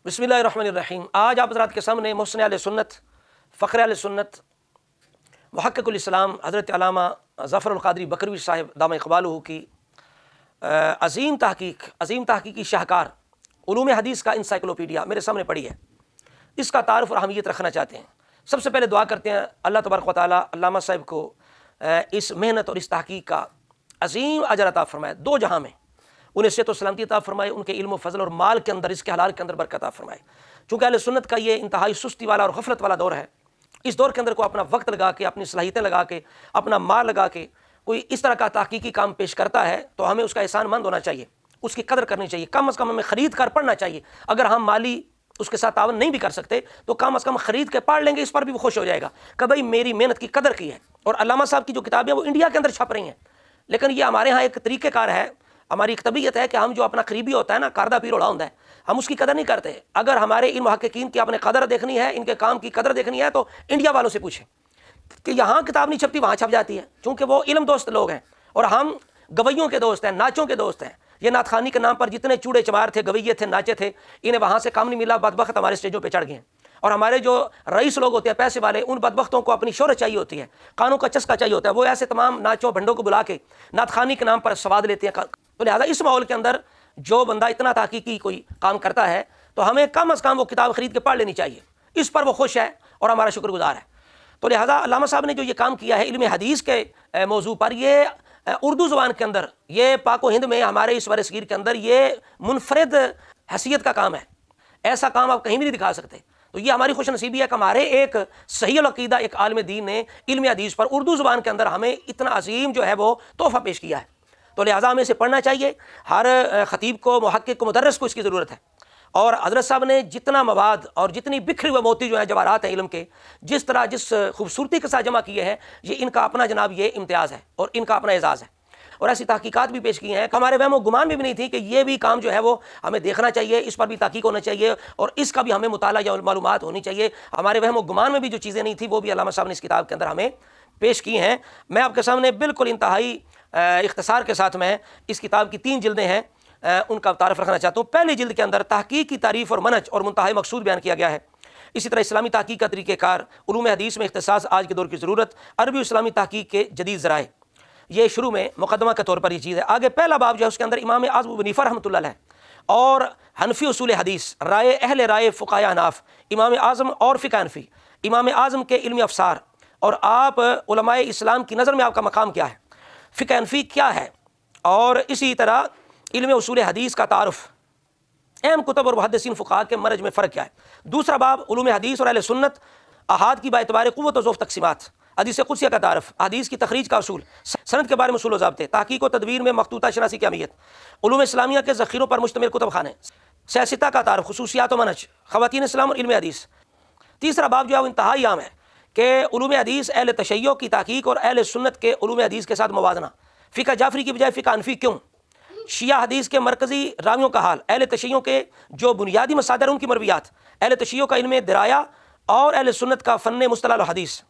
بسم اللہ الرحمن الرحیم۔ آج آپ حضرات کے سامنے محسن اہل سنت، فخر اہل سنت، محقق الاسلام حضرت علامہ ظفر القادری بکروی صاحب دامہ اقبالہ کی عظیم تحقیقی شاہکار علوم حدیث کا انسائکلوپیڈیا میرے سامنے پڑی ہے۔ اس کا تعارف اور اہمیت رکھنا چاہتے ہیں۔ سب سے پہلے دعا کرتے ہیں اللہ تبارک و تعالیٰ علامہ صاحب کو اس محنت اور اس تحقیق کا عظیم اجر عطا فرمائے، دو جہاں میں انہیں صحت و سلامتی عطا فرمائے، ان کے علم و فضل اور مال کے اندر، اس کے حلال کے اندر برکت عطا فرمائے۔ چونکہ اہل سنت کا یہ انتہائی سستی والا اور غفلت والا دور ہے، اس دور کے اندر کو اپنا وقت لگا کے، اپنی صلاحیتیں لگا کے، اپنا مال لگا کے کوئی اس طرح کا تحقیقی کام پیش کرتا ہے تو ہمیں اس کا احسان مند ہونا چاہیے، اس کی قدر کرنی چاہیے، کم از کم ہمیں خرید کر پڑھنا چاہیے۔ اگر ہم مالی اس کے ساتھ تعاون نہیں بھی کر سکتے تو کم از کم خرید کے پڑھ لیں گے، اس پر بھی وہ خوش ہو جائے گا کہ بھائی میری محنت کی قدر کی ہے۔ اور علامہ صاحب کی جو کتابیں وہ انڈیا کے اندر چھپ رہی ہیں، لیکن یہ ہمارے ہاں ایک طریقہ کار ہے، ہماری ایک طبیعت ہے کہ ہم جو اپنا قریبی ہوتا ہے نا، کاردہ پیر اڑا ہوتا ہے، ہم اس کی قدر نہیں کرتے۔ اگر ہمارے ان محققین کی اپنے قدر دیکھنی ہے، ان کے کام کی قدر دیکھنی ہے تو انڈیا والوں سے پوچھیں کہ یہاں کتاب نہیں چھپتی، وہاں چھپ جاتی ہے، چونکہ وہ علم دوست لوگ ہیں اور ہم گویوں کے دوست ہیں، ناچوں کے دوست ہیں۔ یہ نعت خوانی کے نام پر جتنے چوڑے چمار تھے، گویے تھے، ناچے تھے، انہیں وہاں سے کام نہیں ملا، بدبخت ہمارے اسٹیجوں پہ چڑھ گئے ہیں۔ اور ہمارے جو رئیس لوگ ہوتے ہیں، پیسے والے، ان بدبختوں کو اپنی شہرت چاہیے ہوتی ہے، کانوں کا چسکا چاہیے ہوتا ہے، وہ ایسے تمام ناچوں بھنڈوں کو بلا کے نعت خوانی کے نام پر سواد لیتے ہیں۔ تو لہٰذا اس ماحول کے اندر جو بندہ اتنا تحقیقی کوئی کام کرتا ہے تو ہمیں کم از کم وہ کتاب خرید کے پڑھ لینی چاہیے، اس پر وہ خوش ہے اور ہمارا شکر گزار ہے۔ تو لہٰذا علامہ صاحب نے جو یہ کام کیا ہے علم حدیث کے موضوع پر، یہ اردو زبان کے اندر، یہ پاک و ہند میں، ہمارے اس برِ صغیر کے اندر یہ منفرد حیثیت کا کام ہے، ایسا کام آپ کہیں بھی نہیں دکھا سکتے۔ تو یہ ہماری خوش نصیبی ہے کہ ہمارے ایک صحیح العقیدہ ایک عالم دین نے علم حدیث پر اردو زبان کے اندر ہمیں اتنا عظیم جو ہے وہ تحفہ پیش کیا ہے۔ تو لہٰذا ہمیں اسے پڑھنا چاہیے، ہر خطیب کو، محقق کو، مدرس کو اس کی ضرورت ہے۔ اور حضرت صاحب نے جتنا مواد اور جتنی بکھری ہوئے موتی جو ہیں جواہرات ہیں علم کے، جس طرح جس خوبصورتی کے ساتھ جمع کیے ہیں، یہ ان کا اپنا جناب یہ امتیاز ہے اور ان کا اپنا اعزاز ہے۔ اور ایسی تحقیقات بھی پیش کی ہیں کہ ہمارے وہم و گمان بھی نہیں تھی کہ یہ بھی کام جو ہے وہ ہمیں دیکھنا چاہیے، اس پر بھی تحقیق ہونا چاہیے اور اس کا بھی ہمیں مطالعہ یا معلومات ہونی چاہیے۔ ہمارے وہم و گمان میں بھی جو چیزیں نہیں تھیں وہ بھی علامہ صاحب نے اس کتاب کے اندر ہمیں پیش کی ہیں۔ میں آپ کے سامنے بالکل انتہائی اختصار کے ساتھ میں اس کتاب کی 3 جلدیں ہیں، ان کا تعارف رکھنا چاہتا ہوں۔ پہلی جلد کے اندر تحقیق کی تعریف اور منہج اور منتہی مقصود بیان کیا گیا ہے۔ اسی طرح اسلامی تحقیق کا طریقہ کار، علوم حدیث میں اختصاص آج کے دور کی ضرورت، عربی و اسلامی تحقیق کے جدید ذرائع، یہ شروع میں مقدمہ کے طور پر یہ چیز ہے۔ آگے پہلا باب جو ہے اس کے اندر امام اعظم ابو حنیفہ رحمۃ اللہ علیہ اور حنفی اصول حدیث، اہل رائے فقہائے احناف، امام اعظم اور فقہ حنفی، امام اعظم کے علمی افسار اور آپ علماء اسلام کی نظر میں آپ کا مقام کیا ہے، فقہ حنفی کیا ہے، اور اسی طرح علم اصول حدیث کا تعارف، اہم کتب اور محدثین فقہاء کے مرج میں فرق کیا ہے۔ دوسرا باب علوم حدیث اور اہل سنت، احاد کی باعتبار قوت و ضعف تقسیمات، حدیث قدسیہ کا تعارف، حدیث کی تخریج کا اصول، سند کے بارے میں اصول و ضابطے، تحقیق و تدویر میں مخطوطہ شناسی کی اہمیت، علوم اسلامیہ کے ذخیروں پر مشتمل کتب خانے، سیاستہ کا تعارف، خصوصیات و منہج، خواتین اسلام اور علم حدیث۔ تیسرا باب جو ہے وہ انتہائی عام ہے کہ علوم حدیث اہل تشیع کی تحقیق اور اہل سنت کے علوم حدیث کے ساتھ موازنہ، فقہ جعفری کی بجائے فقہ حنفی کیوں، شیعہ حدیث کے مرکزی راویوں کا حال، اہل تشیع کے جو بنیادی مصادر ان کی مرویات، اہل تشیع کا علم درایا اور اہل سنت کا فن مصطلح الحدیث،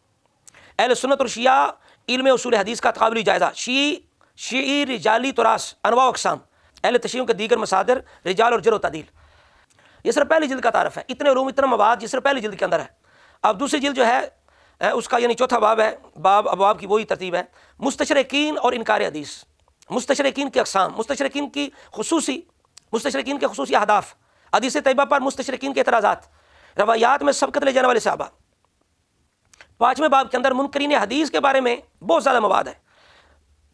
اہل سنت اور شیعہ علم اصول حدیث کا تقابلی جائزہ، شیعی رجالی تراث انواع و اقسام، اہل تشیع کے دیگر مصادر، رجال اور جرح و تعدیل۔ یہ صرف پہلی جلد کا تعارف ہے، اتنے علوم اتنا مواد یہ صرف پہلی جلد کے اندر ہے۔ اب دوسری جلد جو ہے اس کا یعنی چوتھا باب ہے، ابواب کی وہی ترتیب ہے، مستشرقین اور انکار حدیث، مستشرقین کی اقسام، مستشرقین کے خصوصی اہداف، حدیث طیبہ پر مستشرقین کے اعتراضات، روایات میں سبقت لے جانے والے صحابہ۔ 5ویں باب کے اندر منکرین حدیث کے بارے میں بہت زیادہ مواد ہے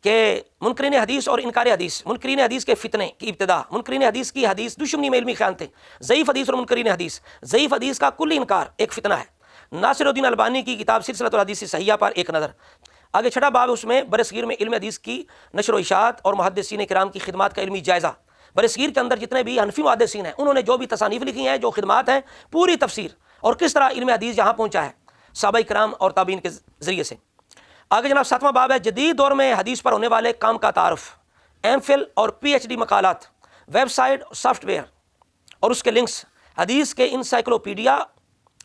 کہ منکرین حدیث اور انکار حدیث، منکرین حدیث کے فتنے کی ابتدا، منکرین حدیث کی حدیث دشمنی میں علمی خیانتیں، ضعیف حدیث اور منکرین حدیث، ضعیف حدیث کا کلی انکار ایک فتنہ ہے، ناصر الدین البانی کی کتاب سلسلۃ الحدیث صحیحہ پر ایک نظر۔ آگے 6واں باب اس میں برصغیر میں علم حدیث کی نشر و اشاعت اور محدثین کرام کی خدمات کا علمی جائزہ۔ برصغیر کے اندر جتنے بھی حنفی محدثین ہیں انہوں نے جو بھی تصانیف لکھی ہیں، جو خدمات ہیں، پوری تفسیر اور کس طرح علم حدیث یہاں پہنچا ہے صحابہ کرام اور تابعین کے ذریعے سے۔ آگے جناب 7واں باب ہے جدید دور میں حدیث پر ہونے والے کام کا تعارف، ایم فل اور P H D Maqalat, web site, soft where اور اس کے لنکس، حدیث کے انسائکلوپیڈیا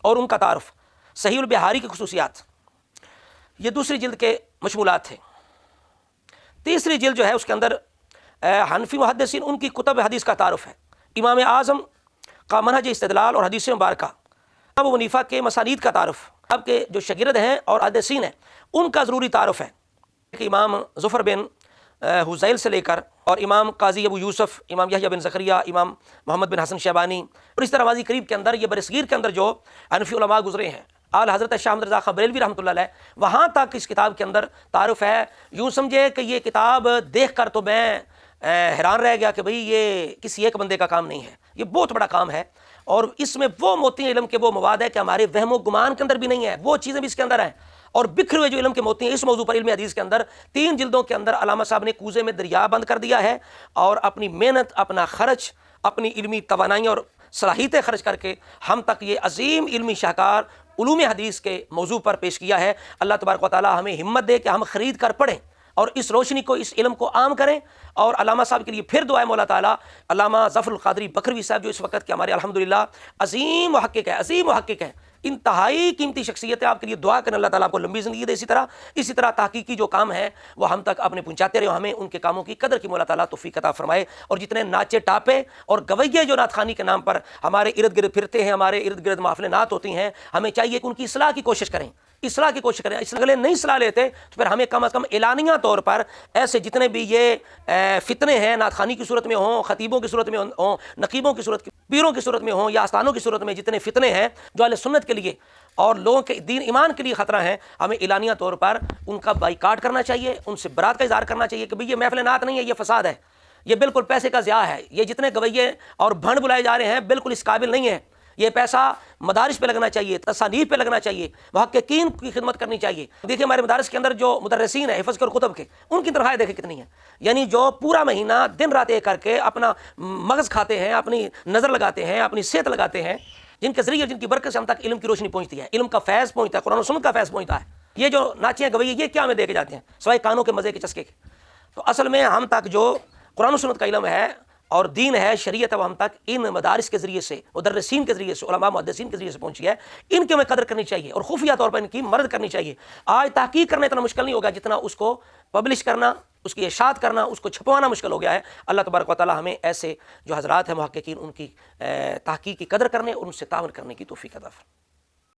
اور ان کا تعارف، صحیح البخاری کی خصوصیات۔ یہ دوسری جلد کے مشمولات تھے۔ تیسری جلد جو ہے اس کے اندر حنفی محدثین ان کی کتب حدیث کا تعارف ہے، امام اعظم کا منہج استدلال اور حدیث مبارکہ، ابو حنیفہ کے مسانید کا تعارف، اب کے جو شاگرد ہیں اور حدیثین ہیں ان کا ضروری تعارف ہے کہ امام ظفر بن حذیل سے لے کر اور امام قاضی ابو یوسف، امام یحییٰ بن زکریا، امام محمد بن حسن شیبانی، اور اس طرح ماضی قریب کے اندر یہ برصغیر کے اندر جو حنفی علماء گزرے ہیں، آل حضرت شاہ احمد رضا خاں بریلوی رحمۃ اللہ علیہ، وہاں تک اس کتاب کے اندر تعارف ہے۔ یوں سمجھے کہ یہ کتاب دیکھ کر تو میں حیران رہ گیا کہ بھئی یہ کسی ایک بندے کا کام نہیں ہے، یہ بہت بڑا کام ہے، اور اس میں وہ موتی علم کے وہ مواد ہے کہ ہمارے وہم و گمان کے اندر بھی نہیں ہے، وہ چیزیں بھی اس کے اندر ہیں، اور بکھرے ہوئے جو علم کے موتی ہیں اس موضوع پر علم حدیث کے اندر 3 جلدوں کے اندر علامہ صاحب نے کوزے میں دریا بند کر دیا ہے، اور اپنی محنت، اپنا خرچ، اپنی علمی توانائیاں اور صلاحیتیں خرچ کر کے ہم تک یہ عظیم علمی شاہکار علوم حدیث کے موضوع پر پیش کیا ہے۔ اللہ تبارک و تعالی ہمیں ہمت دے کہ ہم خرید کر پڑھیں اور اس روشنی کو، اس علم کو عام کریں، اور علامہ صاحب کے لیے پھر دعا ہے مولا تعالیٰ، علامہ ظفر القادری بکروی صاحب جو اس وقت کے ہمارے الحمدللہ عظیم محقق ہے، عظیم محقق ہے، انتہائی قیمتی شخصیت ہے، آپ کے لیے دعا کریں اللہ تعالیٰ آپ کو لمبی زندگی دے، اسی طرح تحقیقی جو کام ہے وہ ہم تک اپنے پہنچاتے رہے، ہمیں ان کے کاموں کی قدر کی مولا تعالیٰ توفیق عطا فرمائے، اور جتنے ناچے ٹاپے اور گویے جو نعت خوانی کے نام پر ہمارے ارد گرد پھرتے ہیں، ہمارے ارد گرد محفل نعت ہوتی ہیں، ہمیں چاہیے کہ ان کی اصلاح کی کوشش کریں، اصلاح کی کوشش کریں، اس اگلے نہیں صلاح لیتے تو پھر ہمیں کم از کم اعلانیہ طور پر ایسے جتنے بھی یہ فتنے ہیں، نعت خوانی کی صورت میں ہوں، خطیبوں کی صورت میں ہوں، نقیبوں کی صورت، پیروں کی صورت میں ہوں، یا آستانوں کی صورت میں جتنے فتنے ہیں جو اہل سنت کے لیے اور لوگوں کے دین ایمان کے لیے خطرہ ہیں، ہمیں اعلانیہ طور پر ان کا بائیکاٹ کرنا چاہیے، ان سے برات کا اظہار کرنا چاہیے کہ بھئی یہ محفل نعت نہیں ہے، یہ فساد ہے، یہ بالکل پیسے کا ضیاع ہے، یہ جتنے گویے اور بھنڈ بلائے جا رہے ہیں بالکل اس قابل نہیں ہے، یہ پیسہ مدارس پہ لگنا چاہیے، تصانیف پہ لگنا چاہیے، محققین کی خدمت کرنی چاہیے۔ دیکھیے ہمارے مدارس کے اندر جو مدرسین ہیں حفظ کے اور کتب کے، ان کی تنخواہیں دیکھیں کتنی ہیں، یعنی جو پورا مہینہ دن رات ایک کر کے اپنا مغز کھاتے ہیں، اپنی نظر لگاتے ہیں، اپنی صحت لگاتے ہیں، جن کے ذریعے جن کی برکت سے ہم تک علم کی روشنی پہنچتی ہے، علم کا فیض پہنچتا ہے، قرآن و سنت کا فیض پہنچتا ہے۔ یہ جو ناچیاں گویے یہ کیا ہمیں دے کے جاتے ہیں سوائے کانوں کے مزے کے چسکے کے؟ تو اصل میں ہم تک جو قرآن و سنت کا علم ہے اور دین ہے، شریعت ہے، وہ ہم تک ان مدارس کے ذریعے سے، مدرسین کے ذریعے سے، علماء محدثین کے ذریعے سے پہنچی ہے، ان کی ہمیں قدر کرنی چاہیے اور خفیہ طور پر ان کی مدد کرنی چاہیے۔ آج تحقیق کرنا اتنا مشکل نہیں ہوگا جتنا اس کو پبلش کرنا، اس کی اشاعت کرنا، اس کو چھپوانا مشکل ہو گیا ہے۔ اللہ تبارک و تعالی ہمیں ایسے جو حضرات ہیں محققین ان کی تحقیق کی قدر کرنے اور ان سے تعاون کرنے کی توفیق عطا فرمائے۔